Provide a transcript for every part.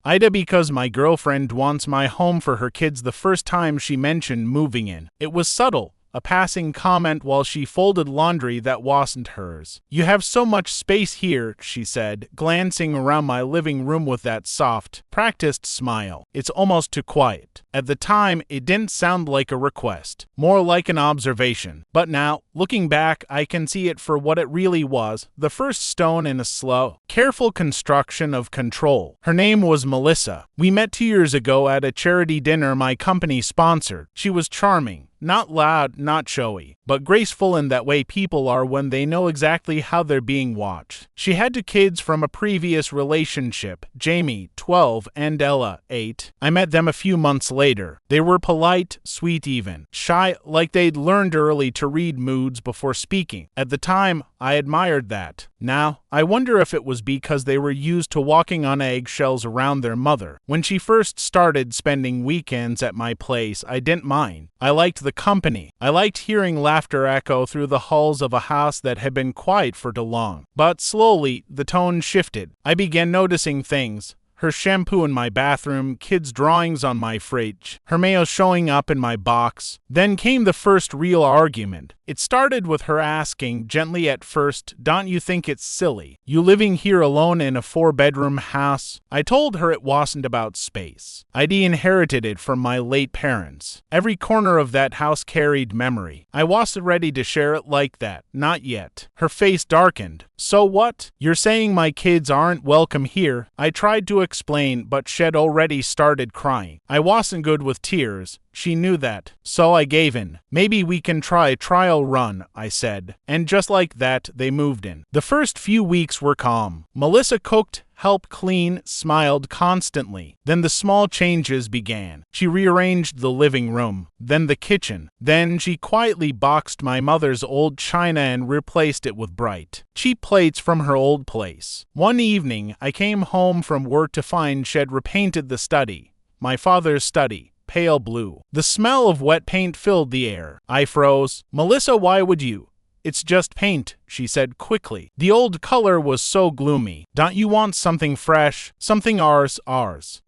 Aitah, because my girlfriend wants my home for her kids the first time she mentioned moving in. It was subtle. A passing comment while she folded laundry that wasn't hers. You have so much space here, she said, glancing around my living room with that soft, practiced smile. It's almost too quiet. At the time, it didn't sound like a request, more like an observation. But now, looking back, I can see it for what it really was, the first stone in a slow, careful construction of control. Her name was Melissa. We met 2 years ago at a charity dinner my company sponsored. She was charming. Not loud, not showy, but graceful in that way people are when they know exactly how they're being watched. She had 2 kids from a previous relationship, Jamie, 12, and Ella, 8. I met them a few months later. They were polite, sweet even, shy, like they'd learned early to read moods before speaking. At the time, I admired that. Now, I wonder if it was because they were used to walking on eggshells around their mother. When she first started spending weekends at my place, I didn't mind. I liked the company. I liked hearing laughter echo through the halls of a house that had been quiet for too long. But slowly, the tone shifted. I began noticing things. Her shampoo in my bathroom, kids' drawings on my fridge, her mail showing up in my box. Then came the first real argument. It started with her asking, gently at first, "Don't you think it's silly, you living here alone in a 4-bedroom house?" I told her it wasn't about space. I'd inherited it from my late parents. Every corner of that house carried memory. I wasn't ready to share it like that. Not yet. Her face darkened. "So what? You're saying my kids aren't welcome here?" I tried to explain, but she'd already started crying. I wasn't good with tears. She knew that, so I gave in. "Maybe we can try a trial run," I said. And just like that, they moved in. The first few weeks were calm. Melissa cooked, helped clean, smiled constantly. Then the small changes began. She rearranged the living room, then the kitchen. Then she quietly boxed my mother's old china and replaced it with bright, cheap plates from her old place. One evening, I came home from work to find she'd repainted the study, my father's study, pale blue. The smell of wet paint filled the air. I froze. "Melissa, why would you?" "It's just paint," she said quickly. The old color was so gloomy. "Don't you want something fresh? Something ours?"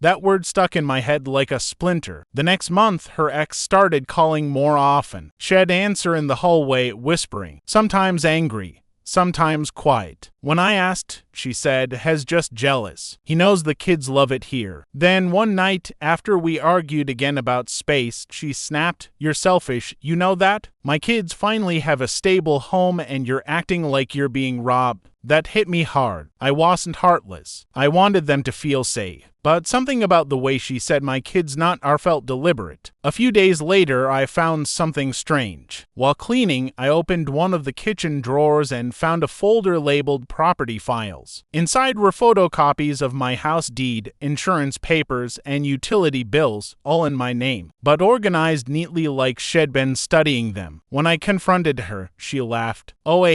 That word stuck in my head like a splinter. The next month, her ex started calling more often. She'd answer in the hallway, whispering, sometimes angry, sometimes quiet. When I asked, she said, "Has just jealous. He knows the kids love it here." Then one night, after we argued again about space, she snapped, "You're selfish, you know that? My kids finally have a stable home and you're acting like you're being robbed." That hit me hard. I wasn't heartless. I wanted them to feel safe. But something about the way she said my kids not are felt deliberate. A few days later, I found something strange. While cleaning, I opened one of the kitchen drawers and found a folder labeled property files. Inside were photocopies of my house deed, insurance papers, and utility bills, all in my name, but organized neatly like she'd been studying them. When I confronted her, she laughed. "Oh,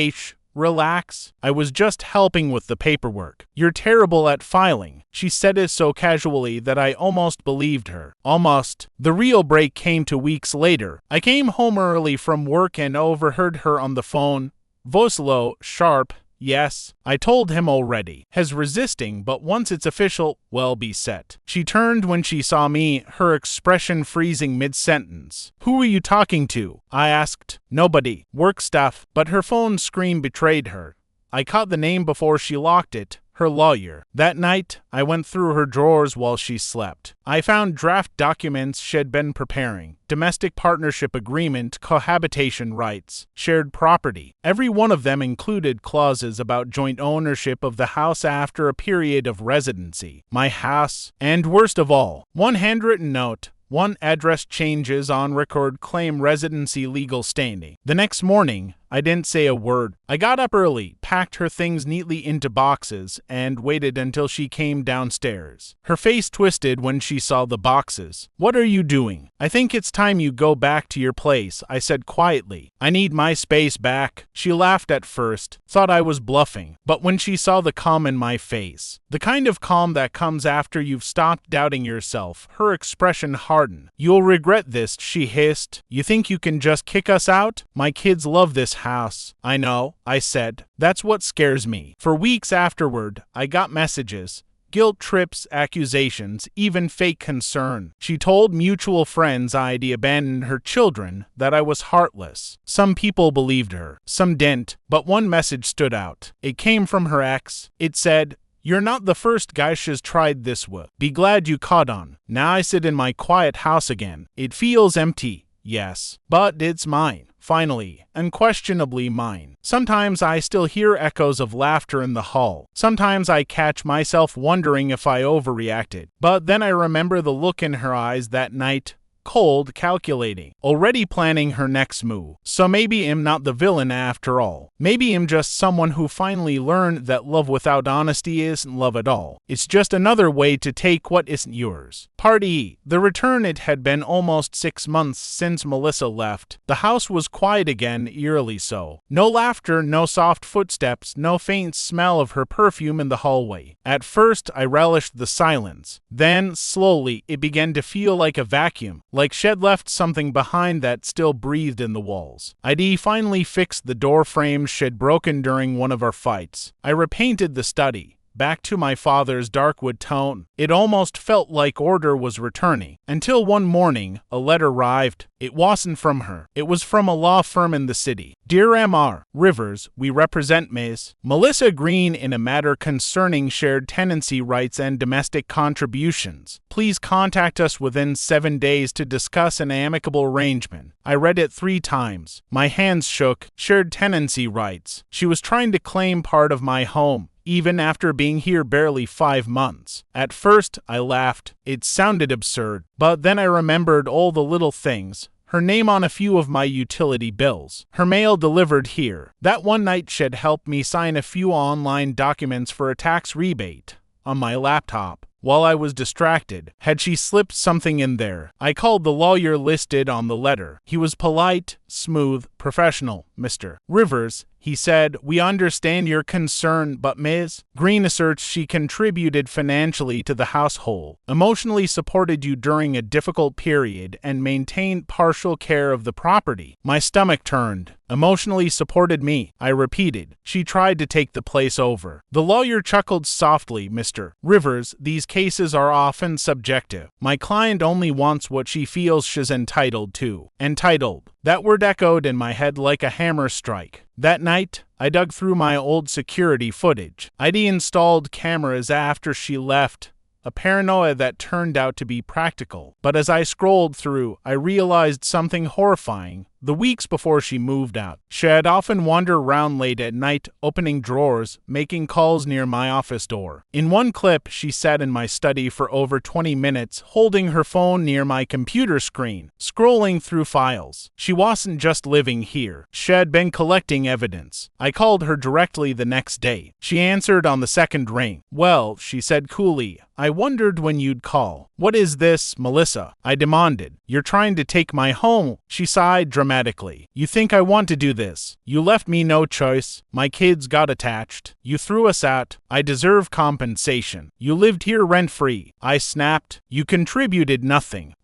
relax. I was just helping with the paperwork. You're terrible at filing." She said it so casually that I almost believed her. Almost. The real break came 2 weeks later. I came home early from work and overheard her on the phone. Voice low, sharp. "Yes, I told him already." Has resisting, but once it's official, well, be set. She turned when she saw me, her expression freezing mid-sentence. "Who were you talking to?" I asked. "Nobody. Work stuff." But her phone screen betrayed her. I caught the name before she locked it. Her lawyer. That night, I went through her drawers while she slept. I found draft documents she'd been preparing. Domestic partnership agreement, cohabitation rights, shared property. Every one of them included clauses about joint ownership of the house after a period of residency. My house. And worst of all, one handwritten note. One address changes on record claim residency legal standing. The next morning, I didn't say a word. I got up early, packed her things neatly into boxes, and waited until she came downstairs. Her face twisted when she saw the boxes. "What are you doing?" "I think it's time you go back to your place," I said quietly. "I need my space back." She laughed at first, thought I was bluffing, but when she saw the calm in my face, the kind of calm that comes after you've stopped doubting yourself, her expression hardened. "You'll regret this," she hissed. "You think you can just kick us out? My kids love this house." "I know," I said. "That's what scares me." For weeks afterward, I got messages. guilt trips, accusations, even fake concern. She told mutual friends I'd abandoned her children, that I was heartless. Some people believed her, some didn't, but one message stood out. It came from her ex. It said, "You're not the first guy she's tried this with. Be glad you caught on. Now I sit in my quiet house again. It feels empty, yes, but it's mine. Finally, unquestionably mine. Sometimes I still hear echoes of laughter in the hall. Sometimes I catch myself wondering if I overreacted. But then I remember the look in her eyes that night. Cold, calculating, already planning her next move. So maybe I'm not the villain after all. Maybe I'm just someone who finally learned that love without honesty isn't love at all. It's just another way to take what isn't yours. Part E. The return. It had been almost 6 months since Melissa left. The house was quiet again, eerily so. No laughter, no soft footsteps, no faint smell of her perfume in the hallway. At first, I relished the silence. Then, slowly, it began to feel like a vacuum. Like she'd left something behind that still breathed in the walls. I'd finally fixed the door frame she'd broken during one of our fights. I repainted the study, back to my father's dark wood tone. It almost felt like order was returning. Until one morning, a letter arrived. It wasn't from her. It was from a law firm in the city. Dear M.R. Rivers, we represent Ms. Melissa Green in a matter concerning shared tenancy rights and domestic contributions. Please contact us within 7 days to discuss an amicable arrangement. I read it 3 times. My hands shook. Shared tenancy rights. She was trying to claim part of my home, even after being here barely 5 months. At first, I laughed. It sounded absurd. But then I remembered all the little things. Her name on a few of my utility bills. Her mail delivered here. That one night she'd helped me sign a few online documents for a tax rebate on my laptop. While I was distracted, had she slipped something in there? I called the lawyer listed on the letter. He was polite, smooth, professional. Mr. Rivers, he said, we understand your concern, but Ms. Green asserts she contributed financially to the household, emotionally supported you during a difficult period, and maintained partial care of the property. My stomach turned. Emotionally supported me, I repeated. She tried to take the place over. The lawyer chuckled softly. Mr. Rivers, these cases are often subjective. My client only wants what she feels she's entitled to. Entitled. That word echoed in my head like a hammer strike. That night, I dug through my old security footage. I'd installed cameras after she left, a paranoia that turned out to be practical. But as I scrolled through, I realized something horrifying. The weeks before she moved out, she had often wandered around late at night, opening drawers, making calls near my office door. In one clip, she sat in my study for over 20 minutes, holding her phone near my computer screen, scrolling through files. She wasn't just living here. She had been collecting evidence. I called her directly the next day. She answered on the second ring. Well, she said coolly, I wondered when you'd call. What is this, Melissa? I demanded. You're trying to take my home. She sighed dramatically. You think I want to do this? You left me no choice. My kids got attached. You threw us out. I deserve compensation. You lived here rent-free. I snapped. You contributed nothing.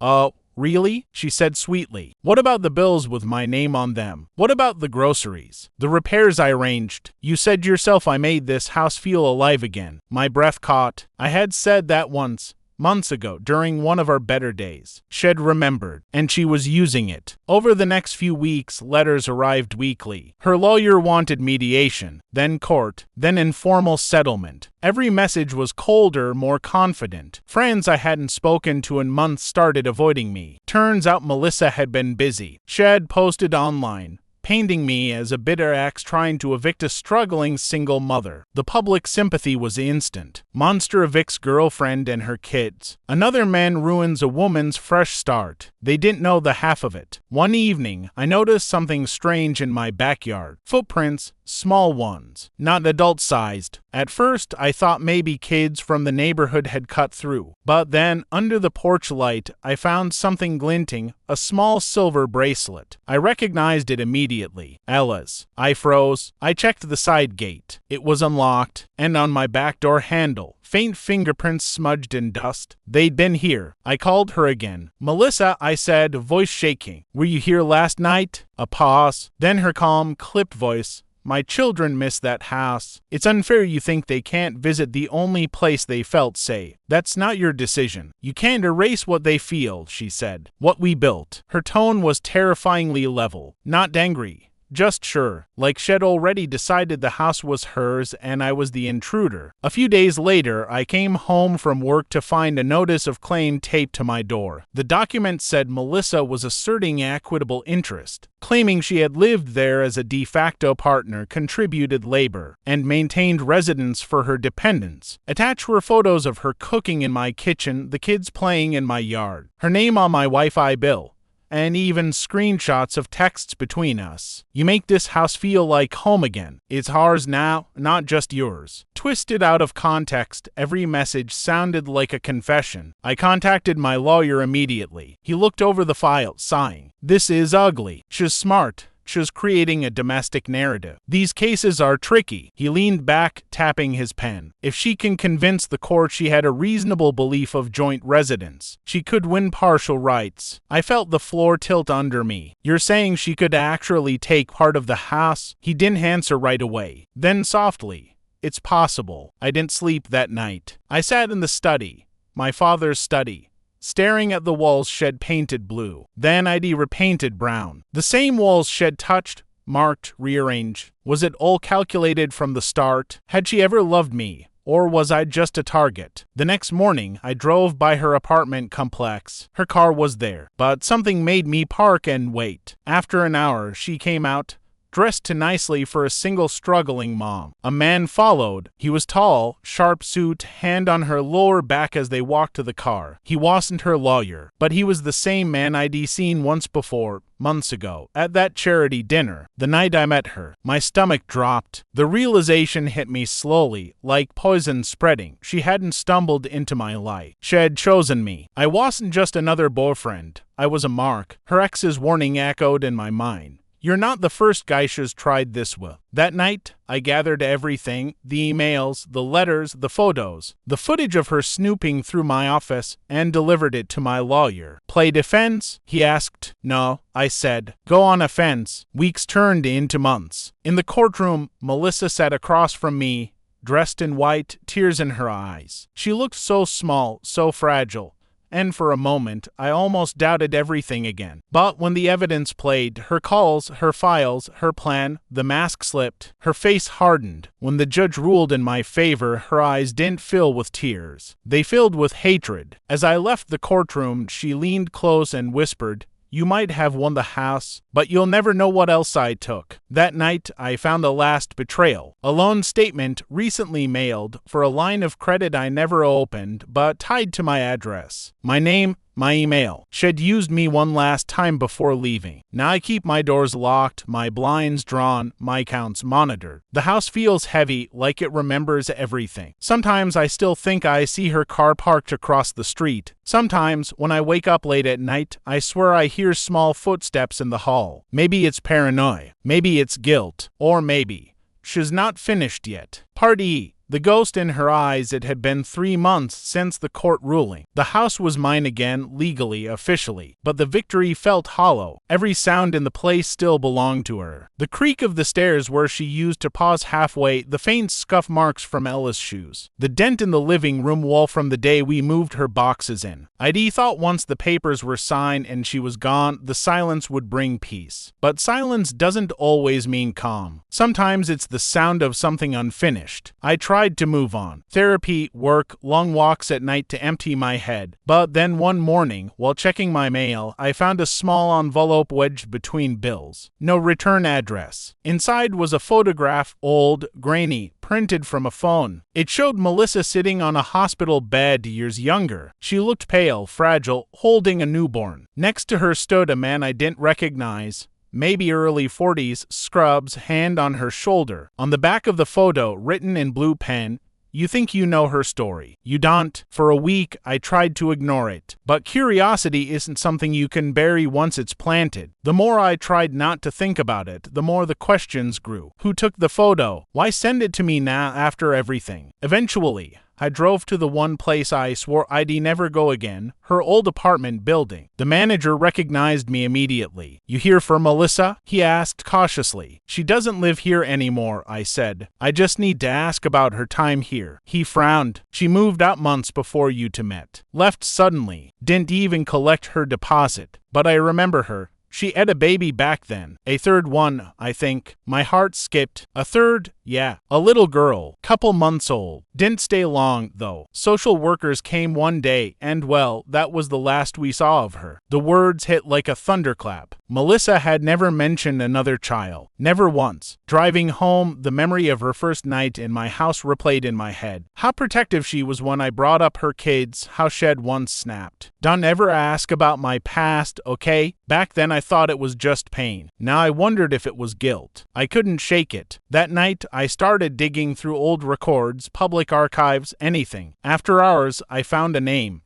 Really? She said sweetly. What about the bills with my name on them? What about the groceries? The repairs I arranged? You said yourself I made this house feel alive again. My breath caught. I had said that once. Months ago, during one of our better days. She'd remembered, and she was using it. Over the next few weeks, letters arrived weekly. Her lawyer wanted mediation, then court, then informal settlement. Every message was colder, more confident. Friends I hadn't spoken to in months started avoiding me. Turns out Melissa had been busy. She'd posted online, painting me as a bitter ex trying to evict a struggling single mother. The public sympathy was instant. Monster evicts girlfriend and her kids. Another man ruins a woman's fresh start. They didn't know the half of it. One evening, I noticed something strange in my backyard. Footprints, small ones, not adult-sized. At first, I thought maybe kids from the neighborhood had cut through. But then, under the porch light, I found something glinting, a small silver bracelet. I recognized it immediately. Ella's. I froze. I checked the side gate. It was unlocked, and on my back door handle, faint fingerprints smudged in dust. They'd been here. I called her again. Melissa, I said, voice shaking. Were you here last night? A pause. Then her calm, clipped voice. My children miss that house. It's unfair you think they can't visit the only place they felt safe. That's not your decision. You can't erase what they feel, she said. What we built. Her tone was terrifyingly level, not angry. Just sure, like she'd already decided the house was hers and I was the intruder. A few days later, I came home from work to find a notice of claim taped to my door. The document said Melissa was asserting equitable interest, claiming she had lived there as a de facto partner, contributed labor, and maintained residence for her dependents. Attached were photos of her cooking in my kitchen, the kids playing in my yard, her name on my Wi-Fi bill, and even screenshots of texts between us. You make this house feel like home again. It's ours now, not just yours. Twisted out of context, every message sounded like a confession. I contacted my lawyer immediately. He looked over the file, sighing. This is ugly. She's smart. She's creating a domestic narrative. These cases are tricky. He leaned back, tapping his pen. If she can convince the court she had a reasonable belief of joint residence, she could win partial rights. I felt the floor tilt under me. You're saying she could actually take part of the house? He didn't answer right away. Then softly, it's possible. I didn't sleep that night. I sat in the study, my father's study, staring at the walls shed painted blue. Then I'd repainted brown. The same walls shed touched, marked, rearranged. Was it all calculated from the start? Had she ever loved me? Or was I just a target? The next morning, I drove by her apartment complex. Her car was there, but something made me park and wait. After an hour, she came out, dressed too nicely for a single struggling mom. A man followed. He was tall, sharp suit, hand on her lower back as they walked to the car. He wasn't her lawyer, but he was the same man I'd seen once before, months ago, at that charity dinner. The night I met her, my stomach dropped. The realization hit me slowly, like poison spreading. She hadn't stumbled into my life. She had chosen me. I wasn't just another boyfriend. I was a mark. Her ex's warning echoed in my mind. You're not the first guy she's tried this with. That night, I gathered everything, the emails, the letters, the photos, the footage of her snooping through my office, and delivered it to my lawyer. Play defense? He asked. No, I said. Go on offense. Weeks turned into months. In the courtroom, Melissa sat across from me, dressed in white, tears in her eyes. She looked so small, so fragile. And for a moment, I almost doubted everything again. But when the evidence played, her calls, her files, her plan, the mask slipped, her face hardened. When the judge ruled in my favor, her eyes didn't fill with tears. They filled with hatred. As I left the courtroom, she leaned close and whispered, You might have won the house, but you'll never know what else I took. That night, I found the last betrayal. A loan statement recently mailed for a line of credit I never opened, but tied to my address. My name, my email. She'd used me one last time before leaving. Now I keep my doors locked, my blinds drawn, my accounts monitored. The house feels heavy, like it remembers everything. Sometimes I still think I see her car parked across the street. Sometimes, when I wake up late at night, I swear I hear small footsteps in the hall. Maybe it's paranoia. Maybe it's guilt. Or maybe she's not finished yet. Part E. The ghost in her eyes. It had been 3 months since the court ruling. The house was mine again, legally, officially, but the victory felt hollow. Every sound in the place still belonged to her. The creak of the stairs where she used to pause halfway, the faint scuff marks from Ella's shoes, the dent in the living room wall from the day we moved her boxes in. I'd thought once the papers were signed and she was gone, the silence would bring peace. But silence doesn't always mean calm. Sometimes it's the sound of something unfinished. I tried to move on. Therapy, work, long walks at night to empty my head. But then one morning, while checking my mail, I found a small envelope wedged between bills. No return address. Inside was a photograph, old, grainy, printed from a phone. It showed Melissa sitting on a hospital bed, years younger. She looked pale, fragile, holding a newborn. Next to her stood a man I didn't recognize. Maybe early 40s, scrubs, hand on her shoulder. On the back of the photo, written in blue pen, You think you know her story. You don't. For a week, I tried to ignore it. But curiosity isn't something you can bury once it's planted. The more I tried not to think about it, the more the questions grew. Who took the photo? Why send it to me now after everything? Eventually, I drove to the one place I swore I'd never go again, her old apartment building. The manager recognized me immediately. "You here for Melissa?" he asked cautiously. "She doesn't live here anymore," I said. "I just need to ask about her time here." He frowned. "She moved out months before you two met. Left suddenly. Didn't even collect her deposit. But I remember her. She had a baby back then. A third one, I think." My heart skipped. "A third? Yeah. A little girl. Couple months old. Didn't stay long, though. Social workers came one day, and well, that was the last we saw of her." The words hit like a thunderclap. Melissa had never mentioned another child. Never once. Driving home, the memory of her first night in my house replayed in my head. How protective she was when I brought up her kids, how she'd once snapped. "Don't ever ask about my past, okay?" Back then I thought it was just pain. Now I wondered if it was guilt. I couldn't shake it. That night, I started digging through old records, public archives, anything. After hours, I found a name.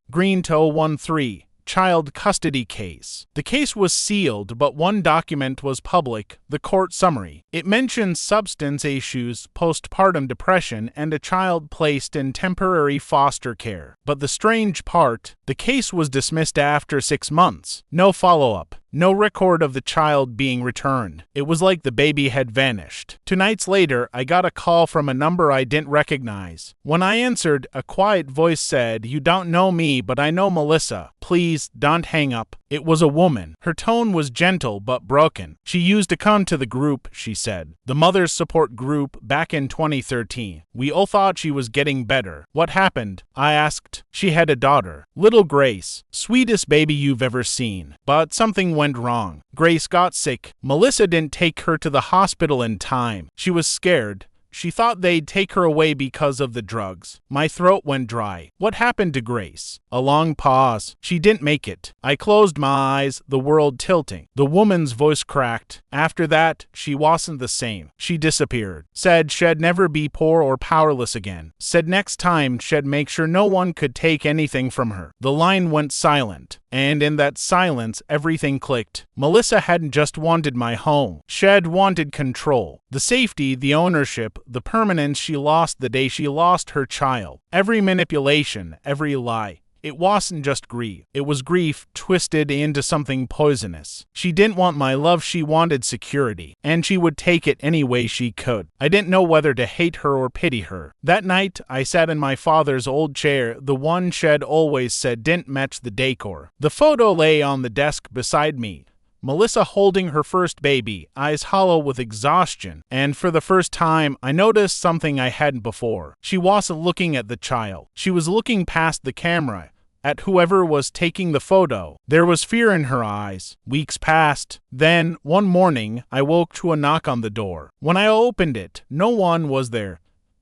Green 013. Child custody case. The case was sealed, but one document was public, the court summary. It mentioned substance issues, postpartum depression, and a child placed in temporary foster care. But the strange part, the case was dismissed after 6 months. No follow-up. No record of the child being returned. It was like the baby had vanished. 2 nights later, I got a call from a number I didn't recognize. When I answered, a quiet voice said, "You don't know me, but I know Melissa. Please, don't hang up." It was a woman. Her tone was gentle but broken. "She used to come to the group," she said. "The Mother's Support Group back in 2013. We all thought she was getting better." "What happened?" I asked. "She had a daughter. Little Grace. Sweetest baby you've ever seen. But something went wrong. Grace got sick. Melissa didn't take her to the hospital in time. She was scared. She thought they'd take her away because of the drugs." My throat went dry. "What happened to Grace?" A long pause. "She didn't make it." I closed my eyes, the world tilting. The woman's voice cracked. "After that, she wasn't the same. She disappeared. Said she'd never be poor or powerless again. Said next time she'd make sure no one could take anything from her." The line went silent. And in that silence, everything clicked. Melissa hadn't just wanted my home. She'd wanted control. The safety, the ownership, the permanence she lost the day she lost her child. Every manipulation, every lie. It wasn't just grief. It was grief twisted into something poisonous. She didn't want my love, she wanted security. And she would take it any way she could. I didn't know whether to hate her or pity her. That night, I sat in my father's old chair, the one she'd always said didn't match the decor. The photo lay on the desk beside me. Melissa holding her first baby, eyes hollow with exhaustion, and for the first time, I noticed something I hadn't before. She wasn't looking at the child. She was looking past the camera, at whoever was taking the photo. There was fear in her eyes. Weeks passed. Then, one morning, I woke to a knock on the door. When I opened it, no one was there.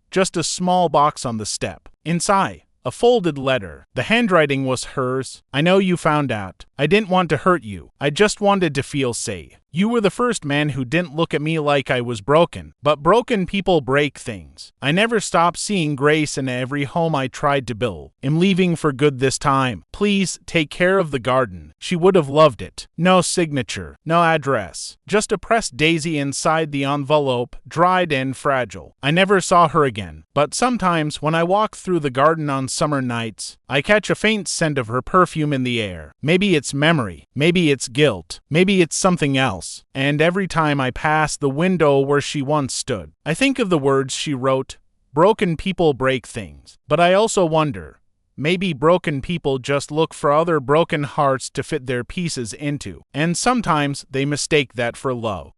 Just a small box on the step. Inside, a folded letter. The handwriting was hers. "I know you found out. I didn't want to hurt you. I just wanted to feel safe. You were the first man who didn't look at me like I was broken. But broken people break things. I never stopped seeing Grace in every home I tried to build. I'm leaving for good this time. Please take care of the garden. She would have loved it. No signature. No address. Just a pressed daisy inside the envelope, dried and fragile. I never saw her again. But sometimes when I walk through the garden on summer nights, I catch a faint scent of her perfume in the air. Maybe it's memory. Maybe it's guilt. Maybe it's something else. And every time I pass the window where she once stood, I think of the words she wrote, "Broken people break things." But I also wonder, maybe broken people just look for other broken hearts to fit their pieces into, and sometimes they mistake that for love.